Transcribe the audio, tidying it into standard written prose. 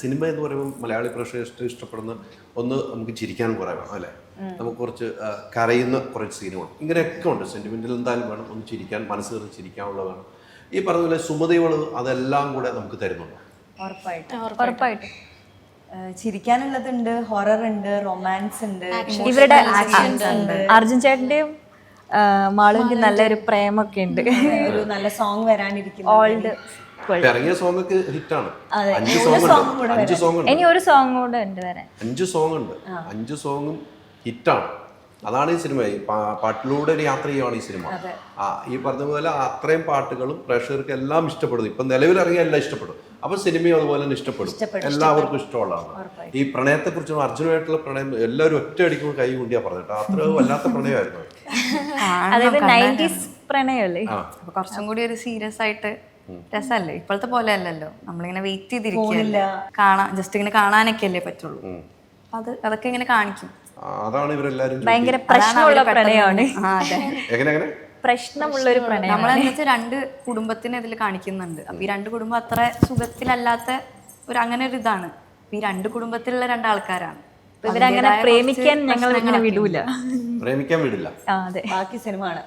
Cinema എന്ന് പറയുമ്പോൾ മലയാളി പ്രേക്ഷകർ ഇഷ്ടപ്പെടുന്ന ഒന്ന് നമുക്ക് ചിരിക്കാൻ കുറേ വേണം അല്ലേ, നമുക്ക് കുറച്ച് കരയുന്ന കുറച്ച് സീനുകൾ ഇങ്ങനെയൊക്കെ ഉണ്ട്. സെന്റിമെന്റിൽ എന്തായാലും വേണം, ഒന്ന് ചിരിക്കാൻ, മനസ്സ് കയറി ചിരിക്കാനുള്ള വേണം. ഈ പറഞ്ഞ പോലെ സുമതികള് അതെല്ലാം കൂടെ നമുക്ക് തരുന്നുണ്ട്. ഉറപ്പായിട്ടും ചിരിക്കാനുള്ളതുണ്ട്, ഹൊറർ ഉണ്ട്, റൊമാൻസ് ഉണ്ട്, ഇവരുടെ അർജുൻ ചേട്ടന്റെയും മാളുവിന്റെ നല്ലൊരു പ്രേമൊക്കെ ഉണ്ട്. ഒരു നല്ല സോങ് വരാനിരിക്കുന്നു. ഓൾഡ് ഇറങ്ങിയ സോങ് ഹിറ്റാണ്. 5 സോങ് ഉണ്ട്. ഇനി ഒരു സോങ് കൂടെ ഉണ്ട് വരാൻ. 5 സോങ് ഉണ്ട്. 5 സോങ്ങും ഹിറ്റാണ്. അതാണ് ഈ സിനിമ. പാട്ടിലൂടെ ഒരു യാത്ര ചെയ്യുകയാണ് ഈ സിനിമ. ഈ പറഞ്ഞ പോലെ അത്രയും പാട്ടുകളും പ്രേക്ഷകർക്ക് എല്ലാം ഇഷ്ടപ്പെടുന്നു. ഇപ്പൊ നിലവിലിറങ്ങിയ എല്ലാം ഇഷ്ടപ്പെടും. അപ്പൊ സിനിമയും അതുപോലെ തന്നെ ഇഷ്ടപ്പെടും. എല്ലാവർക്കും ഇഷ്ടമുള്ളതാണ്. ഈ പ്രണയത്തെ കുറിച്ചും അർജുനുമായിട്ടുള്ള പ്രണയം എല്ലാവരും ഒറ്റ അടിക്കുമ്പോൾ കൈ കൊണ്ടിയാ പറഞ്ഞിട്ട് അത്ര വല്ലാത്ത പ്രണയമായിരുന്നു. അതായത് 90s പ്രണയമല്ലേ. അപ്പൊ കുറച്ചും കൂടി ഒരു സീരിയസ് ആയിട്ട് രസമല്ലേ, ഇപ്പോഴത്തെ പോലെ അല്ലല്ലോ. നമ്മളിങ്ങനെ വെയിറ്റ് ചെയ്തിരിക്കില്ല, കാണാൻ ജസ്റ്റ് ഇങ്ങനെ കാണാനൊക്കെ അല്ലേ പറ്റുള്ളൂ. അതൊക്കെ ഇങ്ങനെ കാണിക്കും. അതാണ് ഇവരെല്ലാരും ഭയങ്കര പ്രശ്നമുള്ള പ്രണയമാണ്. എങ്ങനെ പ്രശ്നമുള്ള ഒരു പ്രണയം. നമ്മളെന്ന് വെച്ചാൽ 2 കുടുംബത്തിനെ ഇതിൽ കാണിക്കുന്നുണ്ട്. അപ്പൊ ഈ 2 കുടുംബം അത്ര സുഖത്തിലല്ലാത്ത ഒരു അങ്ങനെ ഒരു ഇതാണ്. ഈ 2 കുടുംബത്തിലുള്ള 2 ആൾക്കാരാണ്. ഇവരങ്ങനെ പ്രേമിക്കാൻ ഞങ്ങൾ ഇങ്ങനെ വിടൂല, പ്രേമിക്കാൻ വിടില്ല. അതെ, ബാക്കി സിനിമ ആണ്.